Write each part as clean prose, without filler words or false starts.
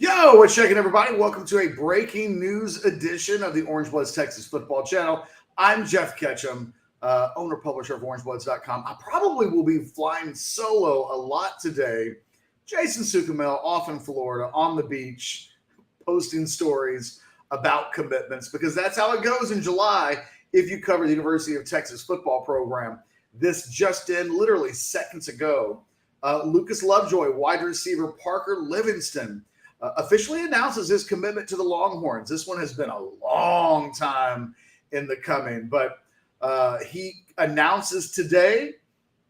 Yo, what's shaking, everybody? Welcome to a breaking news edition of the Orangebloods Texas Football Channel. I'm Jeff Ketchum, owner, publisher of Orangebloods.com. I probably will be flying solo a lot today. Jason Sucamel off in Florida on the beach, posting stories about commitments because that's how it goes in July if you cover the University of Texas football program. This just in, literally seconds ago, Lucas Lovejoy, wide receiver Parker Livingstone, officially announces his commitment to the Longhorns. This one has been a long time in the coming, but he announces today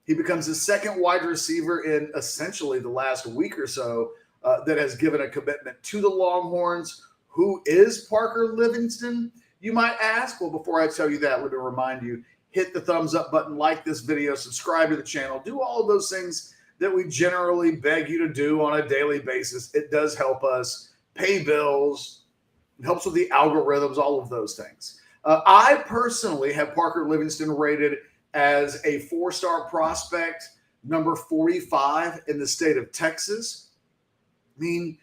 he becomes the second wide receiver in essentially the last week or so that has given a commitment to the Longhorns. Who is Parker Livingstone, you might ask? Well, before I tell you that, let me remind you, hit the thumbs up button, like this video, subscribe to the channel, do all of those things that we generally beg you to do on a daily basis. It does help us pay bills. It helps with the algorithms, all of those things. I personally have Parker Livingstone rated as a four-star prospect, number 45 in the state of Texas. I mean,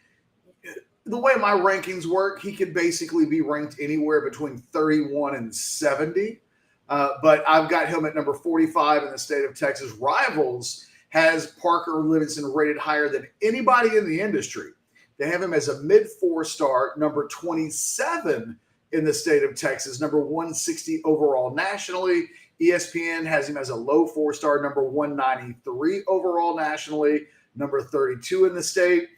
the way my rankings work, he could basically be ranked anywhere between 31 and 70. But I've got him at number 45 in the state of Texas. Rivals has Parker Livingstone rated higher than anybody in the industry. They have him as a mid four-star, number 27 in the state of Texas, number 160 overall nationally. ESPN has him as a low four-star, number 193 overall nationally, number 32 in the state.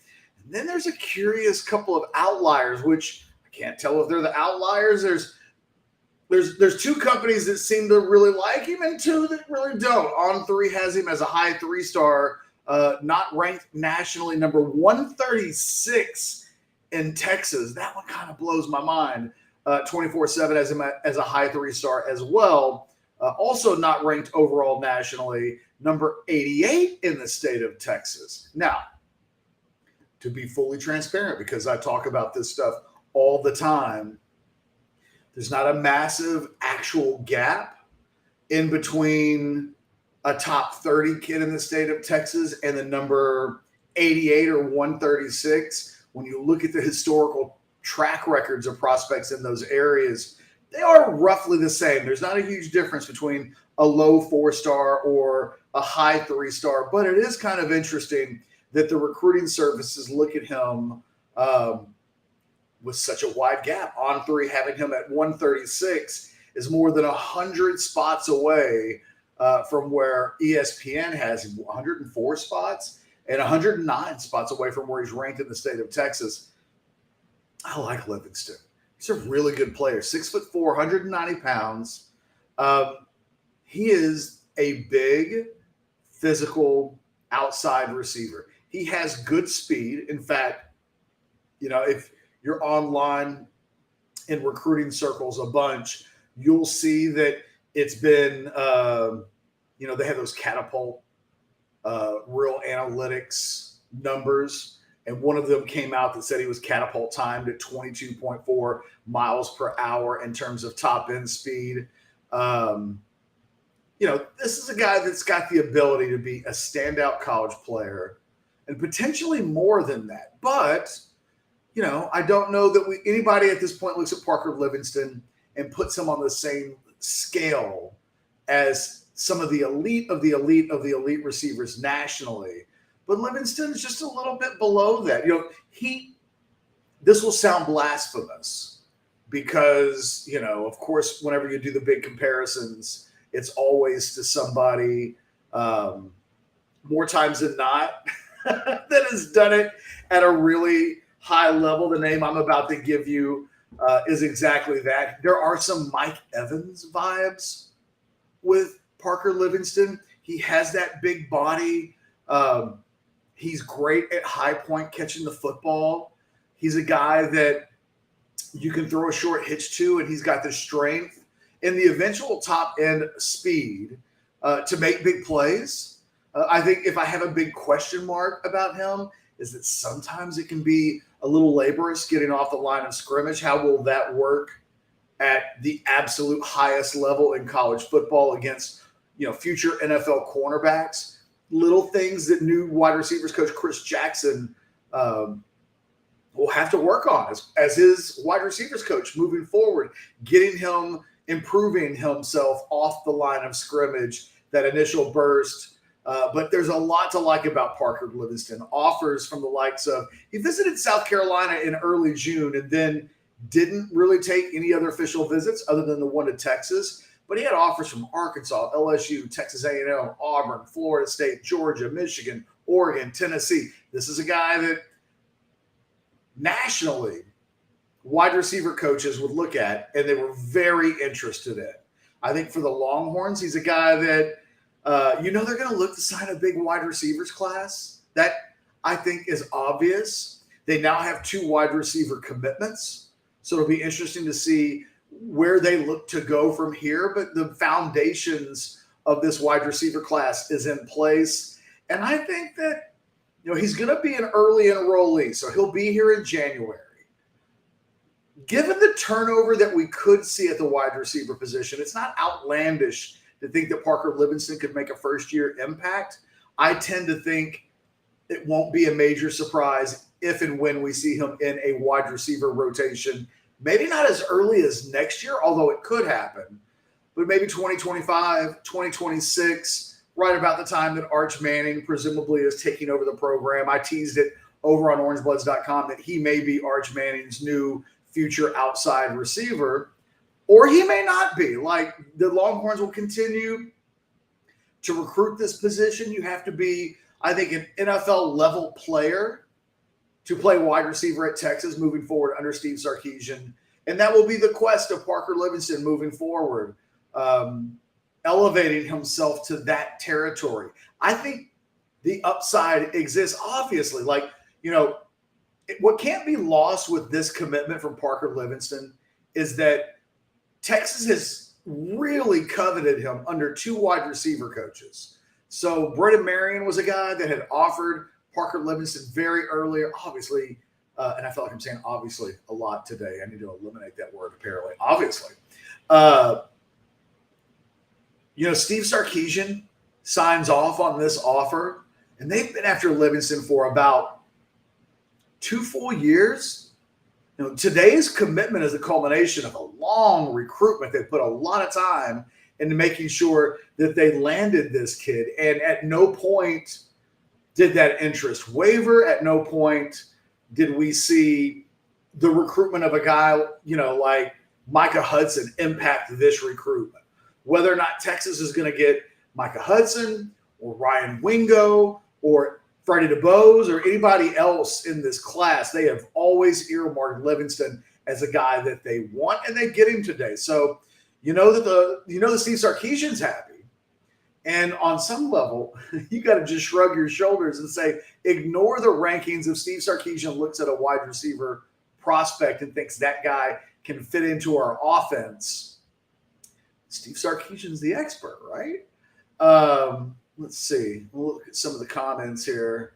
And then there's a curious couple of outliers, which I can't tell if they're the outliers. There's two companies that seem to really like him and two that really don't. On3 has him as a high three-star, not ranked nationally, number 136 in Texas. That one kind of blows my mind. 24/7 has him as a high three-star as well. Also not ranked overall nationally, number 88 in the state of Texas. Now, to be fully transparent, because I talk about this stuff all the time, there's not a massive actual gap in between a top 30 kid in the state of Texas and the number 88 or 136. When you look at the historical track records of prospects in those areas, they are roughly the same. There's not a huge difference between a low four-star or a high three-star, but it is kind of interesting that the recruiting services look at him with such a wide gap. On3 having him at 136 is more than 100 spots away from where ESPN has him, 104 spots and 109 spots away from where he's ranked in the state of Texas. I like Livingstone. He's a really good player. 6'4", 190 pounds. He is a big, physical, outside receiver. He has good speed. In fact, if you're online in recruiting circles a bunch, you'll see that it's been, they have those catapult real analytics numbers. And one of them came out that said he was catapult timed at 22.4 miles per hour in terms of top end speed. This is a guy that's got the ability to be a standout college player and potentially more than that. But I don't know that anybody at this point looks at Parker Livingstone and puts him on the same scale as some of the elite of the elite of the elite receivers nationally. But Livingstone is just a little bit below that. This will sound blasphemous because, of course, whenever you do the big comparisons, it's always to somebody more times than not that has done it at a really high level. The name I'm about to give you is exactly that. There are some Mike Evans vibes with Parker Livingstone. He has that big body. He's great at high point catching the football. He's a guy that you can throw a short hitch to, and he's got the strength and the eventual top end speed to make big plays. I think if I have a big question mark about him is that sometimes it can be a little laborious getting off the line of scrimmage. How will that work at the absolute highest level in college football against, future NFL cornerbacks? Little things that new wide receivers coach Chris Jackson will have to work on as his wide receivers coach moving forward, getting him improving himself off the line of scrimmage, that initial burst. But there's a lot to like about Parker Livingstone. Offers from the likes of, he visited South Carolina in early June and then didn't really take any other official visits other than the one to Texas. But he had offers from Arkansas, LSU, Texas A&M, Auburn, Florida State, Georgia, Michigan, Oregon, Tennessee. This is a guy that nationally wide receiver coaches would look at and they were very interested in. I think for the Longhorns, he's a guy that, they're going to look to sign a big wide receivers class. That, I think, is obvious. They now have 2 wide receiver commitments. So it'll be interesting to see where they look to go from here. But the foundations of this wide receiver class is in place. And I think that, he's going to be an early enrollee. So he'll be here in January. Given the turnover that we could see at the wide receiver position, it's not outlandish to think that Parker Livingstone could make a first-year impact. I tend to think it won't be a major surprise if and when we see him in a wide receiver rotation. Maybe not as early as next year, although it could happen, but maybe 2025, 2026, right about the time that Arch Manning presumably is taking over the program. I teased it over on Orangebloods.com that he may be Arch Manning's new future outside receiver, or he may not be. Like, the Longhorns will continue to recruit this position. You have to be, I think, an NFL level player to play wide receiver at Texas moving forward under Steve Sarkisian. And that will be the quest of Parker Livingstone moving forward, elevating himself to that territory. I think the upside exists, obviously. What can't be lost with this commitment from Parker Livingstone is that Texas has really coveted him under 2 wide receiver coaches. So Brendan Marion was a guy that had offered Parker Livingstone very early, obviously, and I feel like I'm saying obviously a lot today. I need to eliminate that word, apparently. Obviously. Steve Sarkisian signs off on this offer, and they've been after Livingstone for about 2 full years. Today's commitment is a culmination of a long recruitment. They put a lot of time into making sure that they landed this kid. And at no point did that interest waver. At no point did we see the recruitment of a guy, like Micah Hudson impact this recruitment. Whether or not Texas is going to get Micah Hudson or Ryan Wingo or Freddie DeBose or anybody else in this class, they have always earmarked Livingstone as a guy that they want, and they get him today. So that Steve Sarkisian's happy. And on some level, you got to just shrug your shoulders and say, ignore the rankings. If Steve Sarkisian looks at a wide receiver prospect and thinks that guy can fit into our offense, Steve Sarkisian's the expert, right? Let's see. We'll look at some of the comments here.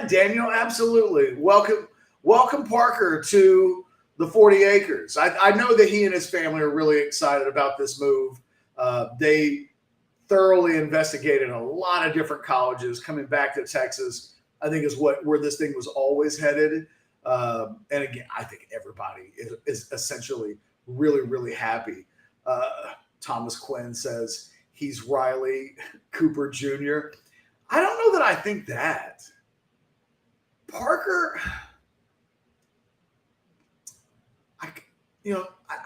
Daniel, absolutely. Welcome, Parker, to the 40 acres. I know that he and his family are really excited about this move. They thoroughly investigated a lot of different colleges. Coming back to Texas, I think, is where this thing was always headed. And again, I think everybody is essentially really, really happy. Thomas Quinn says he's Riley Cooper Jr. I don't know that I think that. Parker,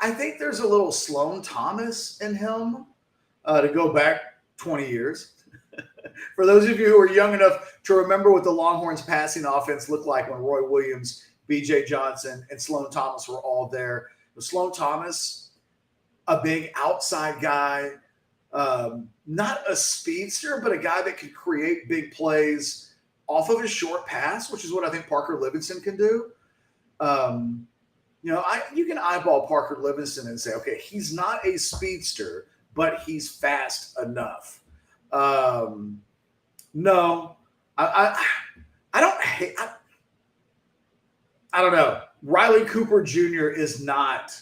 I think there's a little Sloan Thomas in him, to go back 20 years. For those of you who are young enough to remember what the Longhorns passing offense looked like when Roy Williams, B.J. Johnson, and Sloan Thomas were all there. Sloan Thomas, a big outside guy, not a speedster, but a guy that could create big plays off of a short pass, which is what I think Parker Livingstone can do. You can eyeball Parker Livingstone and say, okay, he's not a speedster, but he's fast enough. No, I don't hate. I don't know. Riley Cooper Jr. is not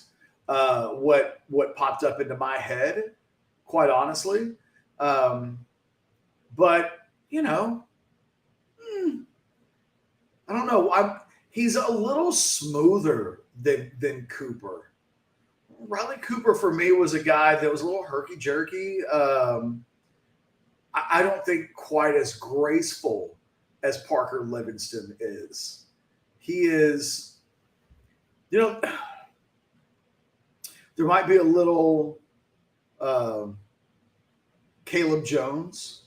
what popped up into my head, quite honestly. But I don't know. he's a little smoother than Cooper. Riley Cooper for me was a guy that was a little herky-jerky. I don't think quite as graceful as Parker Livingstone is. He is, there might be a little Caleb Jones.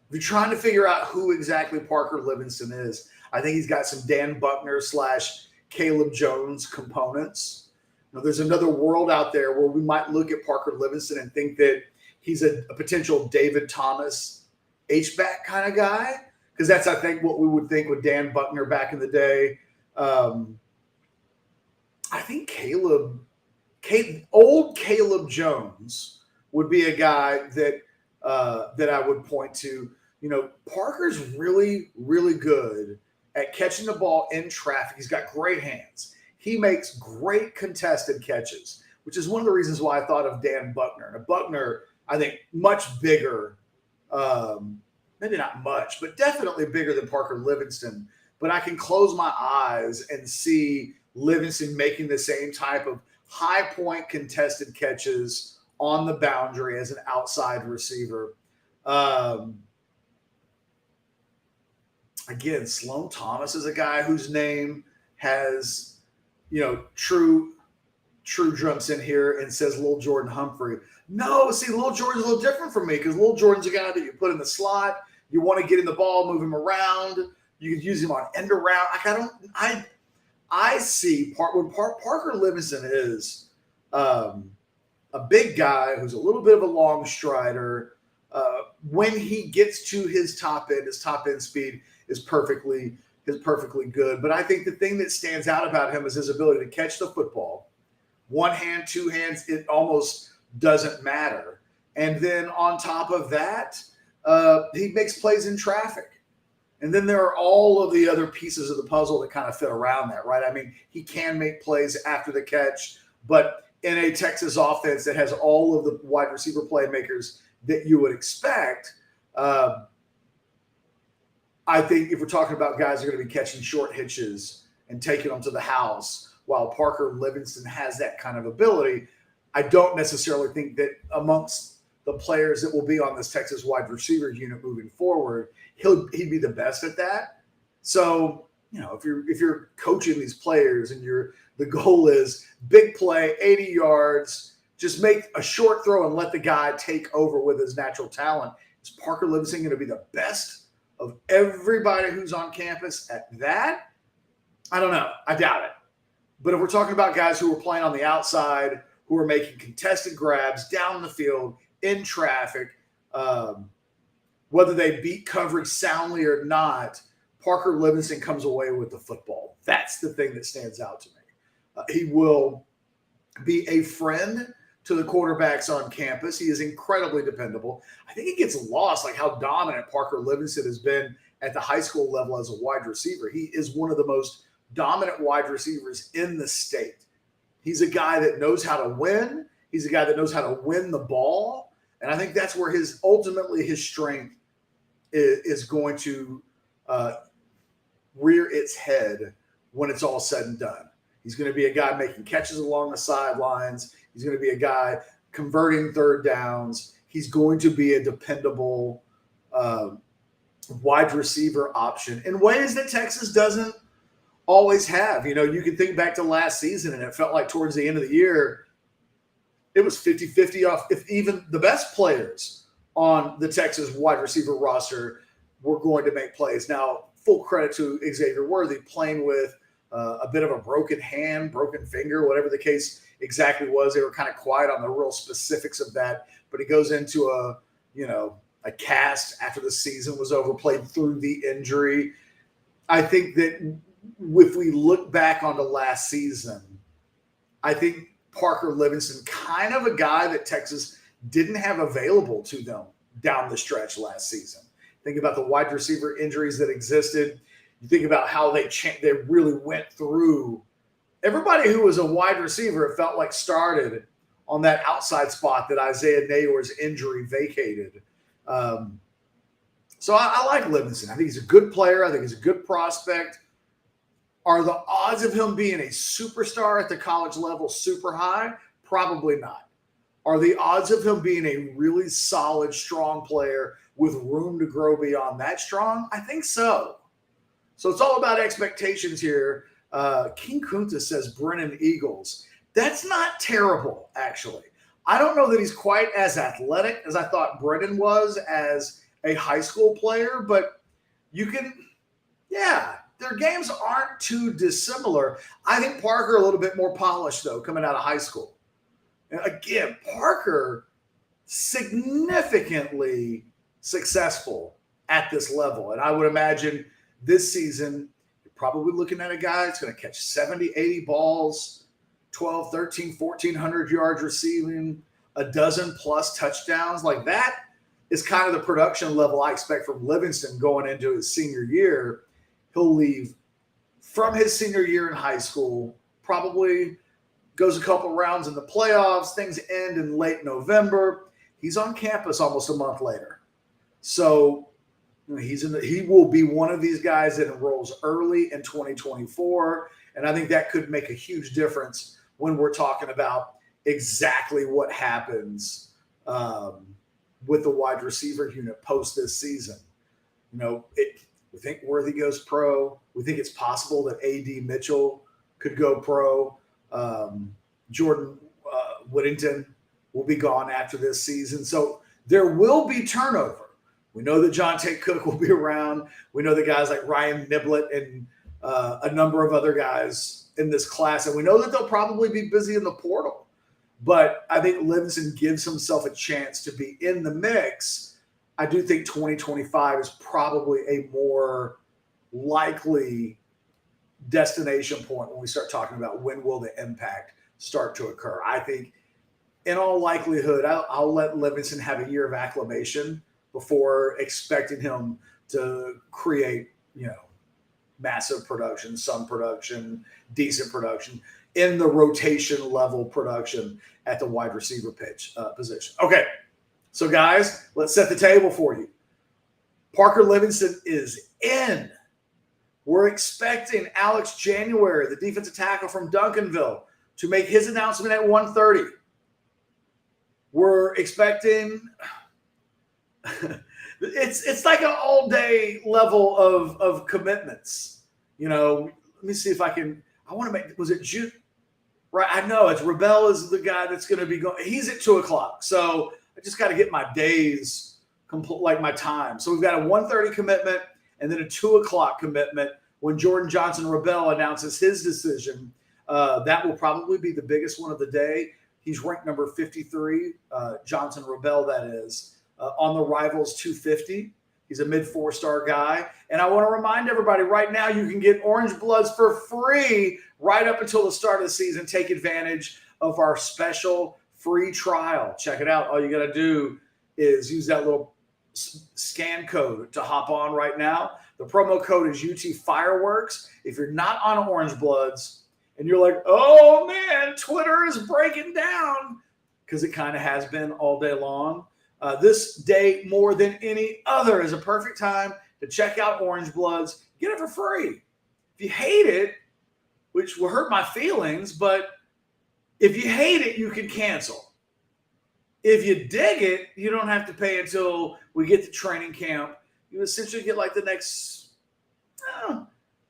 If you're trying to figure out who exactly Parker Livingstone is, I think he's got some Dan Buckner / Caleb Jones components. There's another world out there where we might look at Parker Livingstone and think that he's a potential David Thomas H-back kind of guy, because that's, I think, what we would think with Dan Buckner back in the day. I think old Caleb Jones would be a guy that I would point to. Parker's really, really good at catching the ball in traffic. He's got great hands. He makes great contested catches, which is one of the reasons why I thought of Dan Buckner. And Buckner, I think, much bigger, maybe not much, but definitely bigger than Parker Livingstone. But I can close my eyes and see Livingstone making the same type of high point contested catches on the boundary as an outside receiver. Again, Sloan Thomas is a guy whose name has, True jumps in here and says Lil Jordan Humphrey. No, see, Lil Jordan's a little different for me, because Lil Jordan's a guy that you put in the slot. You want to get in the ball, move him around. You can use him on end around. I see Parker Livingstone is a big guy who's a little bit of a long strider. When he gets to his top end speed is perfectly good. But I think the thing that stands out about him is his ability to catch the football. One hand, two hands, it almost doesn't matter. And then on top of that, he makes plays in traffic. And then there are all of the other pieces of the puzzle that kind of fit around that, right? I mean, he can make plays after the catch, but in a Texas offense that has all of the wide receiver playmakers that you would expect, I think if we're talking about guys who are going to be catching short hitches and taking them to the house, while Parker Livingstone has that kind of ability, I don't necessarily think that amongst the players that will be on this Texas wide receiver unit moving forward, he'd be the best at that. So, if you're coaching these players and the goal is big play, 80 yards, just make a short throw and let the guy take over with his natural talent. Is Parker Livingstone going to be the best of everybody who's on campus at that? I don't know. I doubt it. But if we're talking about guys who are playing on the outside, who are making contested grabs down the field in traffic, whether they beat coverage soundly or not, Parker Livingstone comes away with the football. That's the thing that stands out to me. He will be a friend to the quarterbacks on campus. He is incredibly dependable. I think it gets lost, like how dominant Parker Livingstone has been at the high school level as a wide receiver. He is one of the most dominant wide receivers in the state. He's a guy that knows how to win. He's a guy that knows how to win the ball. And I think that's where ultimately his strength is going to rear its head when it's all said and done. He's going to be a guy making catches along the sidelines. He's going to be a guy converting third downs. He's going to be a dependable wide receiver option in ways that Texas doesn't always have. You can think back to last season, and it felt like towards the end of the year, it was 50-50 off if even the best players on the Texas wide receiver roster were going to make plays. Now, full credit to Xavier Worthy playing with a bit of a broken hand, broken finger, whatever the case exactly was. They were kind of quiet on the real specifics of that, but he goes into a cast after the season was over, played through the injury. I think that if we look back onto last season, I think Parker Livingstone, kind of a guy that Texas didn't have available to them down the stretch last season. Think about the wide receiver injuries that existed. You think about how they really went through everybody who was a wide receiver. It felt like started on that outside spot that Isaiah Nayor's injury vacated. So I like Livingstone. I think he's a good player. I think he's a good prospect. Are the odds of him being a superstar at the college level super high? Probably not. Are the odds of him being a really solid, strong player with room to grow beyond that strong? I think so. So it's all about expectations here. King Kunta says Brennan Eagles. That's not terrible, actually. I don't know that he's quite as athletic as I thought Brennan was as a high school player, but you can, yeah, their games aren't too dissimilar. I think Parker a little bit more polished, though, coming out of high school. And again, Parker significantly successful at this level. And I would imagine this season, you're probably looking at a guy that's going to catch 70, 80 balls, 12, 13, 1,400 yards receiving, a dozen plus touchdowns. Like that is kind of the production level I expect from Livingstone going into his senior year. He'll leave from his senior year in high school, probably goes a couple rounds in the playoffs. Things end in late November. He's on campus almost a month later. So he will be one of these guys that enrolls early in 2024. And I think that could make a huge difference when we're talking about exactly what happens with the wide receiver unit post this season. You know, we think Worthy goes pro. We think it's possible that A.D. Mitchell could go pro. Jordan Whittington will be gone after this season. So there will be turnover. We know that John Tate Cook will be around. We know that guys like Ryan Niblett and a number of other guys in this class. And we know that they'll probably be busy in the portal. But I think Livingstone gives himself a chance to be in the mix. I do think 2025 is probably a more likely destination point when we start talking about when will the impact start to occur. I think in all likelihood, I'll let Livingstone have a year of acclimation before expecting him to create, massive production, some production, decent production in the rotation level production at the wide receiver position. Okay, so guys, let's set the table for you. Parker Livingstone is in. We're expecting Alex January, the defensive tackle from Duncanville, to make his announcement at 1:30. We're expecting it's like an all-day level of commitments. Let me see if I want to make, was it June? Right, I know it's Rebel is the guy that's going to be going. He's at 2:00, so I just got to get my days like my time. So we've got a 1:30 commitment and then a 2:00 commitment when Jordan Johnson Rebel announces his decision. That will probably be the biggest one of the day. He's ranked number 53, Johnson Rebel, that is, on the Rivals 250. He's a mid 4-star guy. And I want to remind everybody right now, you can get Orangebloods for free right up until the start of the season. Take advantage of our special free trial. Check it out. All you got to do is use that little scan code to hop on right now. The promo code is UT Fireworks. If you're not on Orangebloods and you're like, oh man, Twitter is breaking down, because it kind of has been all day long. This day, more than any other, is a perfect time to check out Orangebloods. Get it for free. If you hate it, which will hurt my feelings, but if you hate it, you can cancel. If you dig it, you don't have to pay until we get to training camp. You essentially get like the next,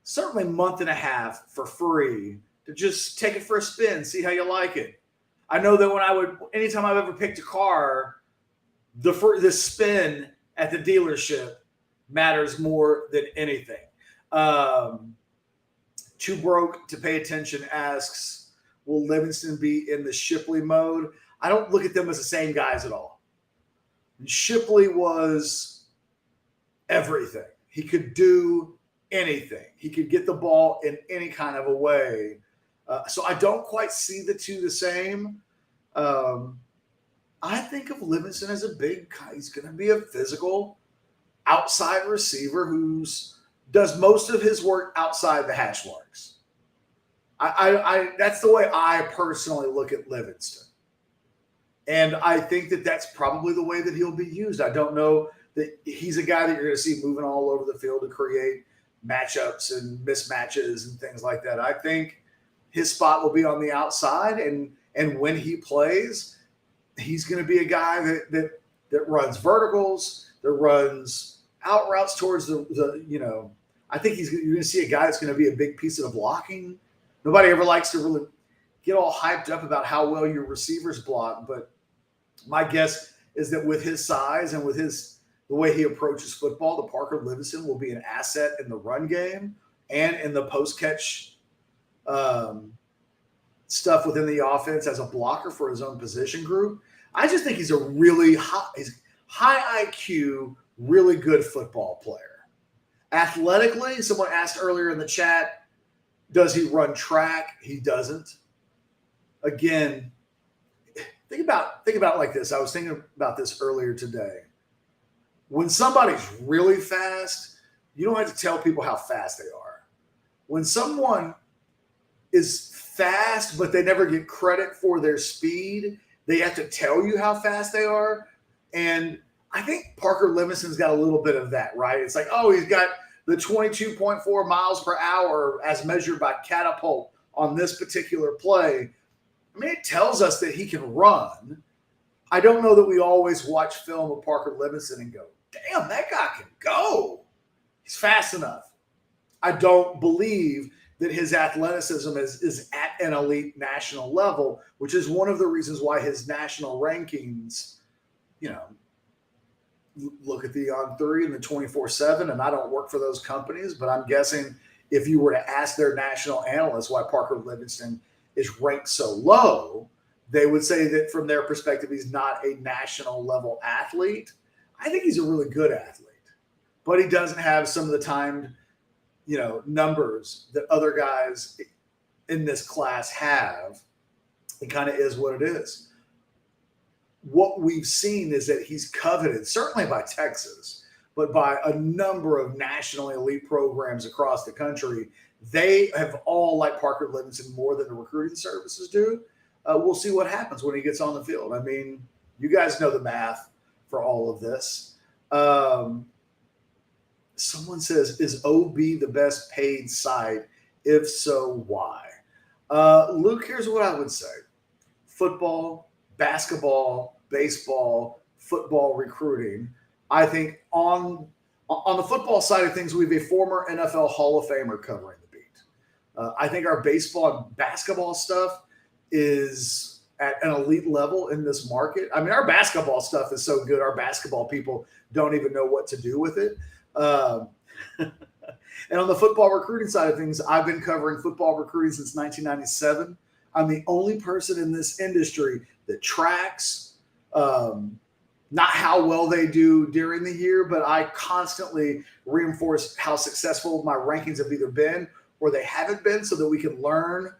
certainly month and a half for free to just take it for a spin, see how you like it. I know that anytime I've ever picked a car, the spin at the dealership matters more than anything. Too Broke to Pay Attention asks, will Livingstone be in the Shipley mode? I don't look at them as the same guys at all. And Shipley was everything. He could do anything. He could get the ball in any kind of a way. So I don't quite see the two the same. I think of Livingstone as a big guy. He's going to be a physical outside receiver who does most of his work outside the hash marks. That's the way I personally look at Livingstone. And I think that that's probably the way that he'll be used. I don't know that he's a guy that you're going to see moving all over the field to create matchups and mismatches and things like that. I think his spot will be on the outside, and when he plays, he's going to be a guy that runs verticals, that runs out routes towards the I think you're going to see a guy that's going to be a big piece of the blocking. Nobody ever likes to really get all hyped up about how well your receivers block, but my guess is that with his size and with the way he approaches football, the Parker Livingstone will be an asset in the run game and in the post-catch stuff within the offense as a blocker for his own position group. I just think he's a really high IQ, really good football player. Athletically, someone asked earlier in the chat, does he run track? He doesn't. Again, think about it like this. I was thinking about this earlier today. When somebody's really fast, you don't have to tell people how fast they are. When someone is fast, but they never get credit for their speed, they have to tell you how fast they are. And I think Parker Livingstone's got a little bit of that, right? It's like, oh, he's got the 22.4 miles per hour as measured by catapult on this particular play. I mean, it tells us that he can run. I don't know that we always watch film of Parker Livingstone and go, damn, that guy can go. He's fast enough. I don't believe that his athleticism is at an elite national level, which is one of the reasons why his national rankings, look at the On3 and the 24/7, and I don't work for those companies, but I'm guessing if you were to ask their national analysts why Parker Livingstone is ranked so low, they would say that from their perspective, he's not a national level athlete. I think he's a really good athlete, but he doesn't have some of the timed, numbers that other guys in this class have. It kind of is what it is. What we've seen is that he's coveted, certainly by Texas, but by a number of nationally elite programs across the country. They have all liked Parker Livingstone more than the recruiting services do. We'll see what happens when he gets on the field. I mean, you guys know the math for all of this. Someone says, is OB the best paid site? If so, why? Luke, here's what I would say. Football, basketball, baseball, football recruiting. I think on the football side of things, we have a former NFL Hall of Famer covering the beat. I think our baseball and basketball stuff is at an elite level in this market. I mean, our basketball stuff is so good, our basketball people don't even know what to do with it. And on the football recruiting side of things, I've been covering football recruiting since 1997. I'm the only person in this industry that tracks not how well they do during the year, but I constantly reinforce how successful my rankings have either been or they haven't been so that we can learn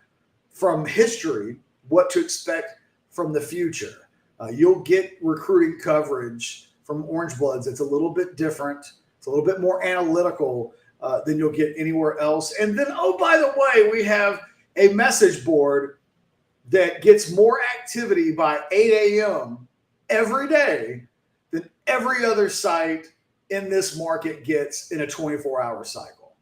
from history what to expect from the future. You'll get recruiting coverage from Orangebloods. It's a little bit different. It's a little bit more analytical than you'll get anywhere else. And then, oh, by the way, we have a message board that gets more activity by 8 a.m. every day than every other site in this market gets in a 24-hour cycle.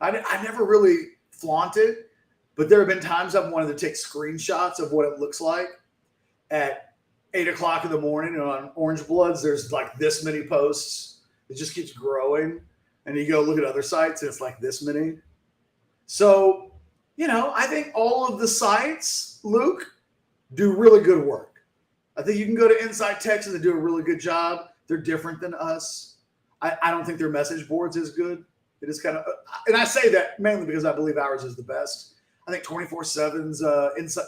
I never really flaunt it, but there have been times I've wanted to take screenshots of what it looks like at 8 o'clock in the morning. And on Orangebloods, there's like this many posts. It just keeps growing. And you go look at other sites, and it's like this many. So, I think all of the sites, Luke, do really good work. I think you can go to Inside Texas and do a really good job. They're different than us. I don't think their message boards is good. It is kind of, and I say that mainly because I believe ours is the best. I think 24/7's inside,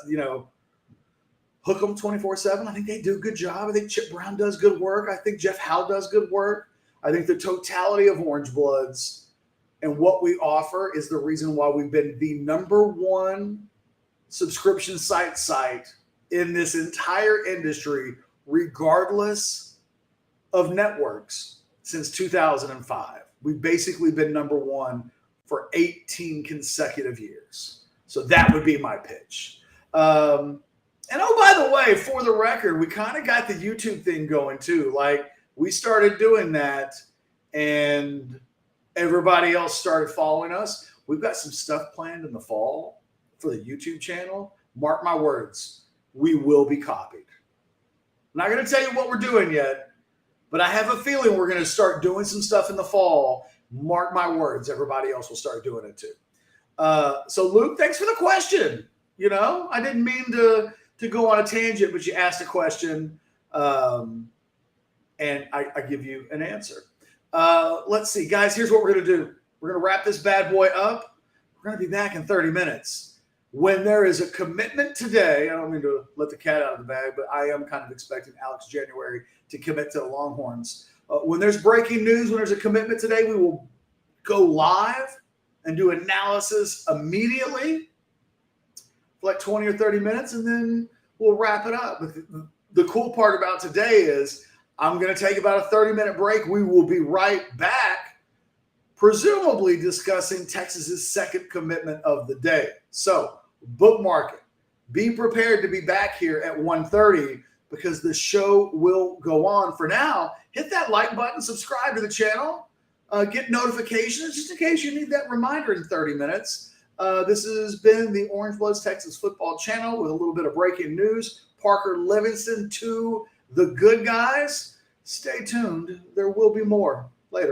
Hook 'em 24/7. I think they do a good job. I think Chip Brown does good work. I think Jeff Howe does good work. I think the totality of Orangebloods and what we offer is the reason why we've been the number one subscription site in this entire industry, regardless of networks, since 2005. We've basically been number one for 18 consecutive years. So that would be my pitch. And oh, by the way, for the record, we kind of got the YouTube thing going too. Like, we started doing that, and Everybody else started following us. We've got some stuff planned in the fall for the YouTube channel. Mark my words, we will be copied. I'm not going to tell you what we're doing yet, but I have a feeling we're going to start doing some stuff in the fall. Mark my words, everybody else will start doing it too. So Luke, thanks for the question. You know, I didn't mean to go on a tangent, but you asked a question, and I give you an answer. Let's see, guys, here's what we're going to do. We're going to wrap this bad boy up. We're going to be back in 30 minutes. When there is a commitment today, I don't mean to let the cat out of the bag, but I am kind of expecting Alex January to commit to the Longhorns. When there's breaking news, when there's a commitment today, we will go live and do analysis immediately for like 20 or 30 minutes, and then we'll wrap it up. But the cool part about today is I'm going to take about a 30-minute break. We will be right back, presumably discussing Texas's second commitment of the day. So bookmark it. Be prepared to be back here at 1:30 because the show will go on. For now, hit that like button, subscribe to the channel, get notifications just in case you need that reminder in 30 minutes. This has been the Orangebloods Texas Football Channel with a little bit of breaking news. Parker Livingston to the good guys. Stay tuned. There will be more.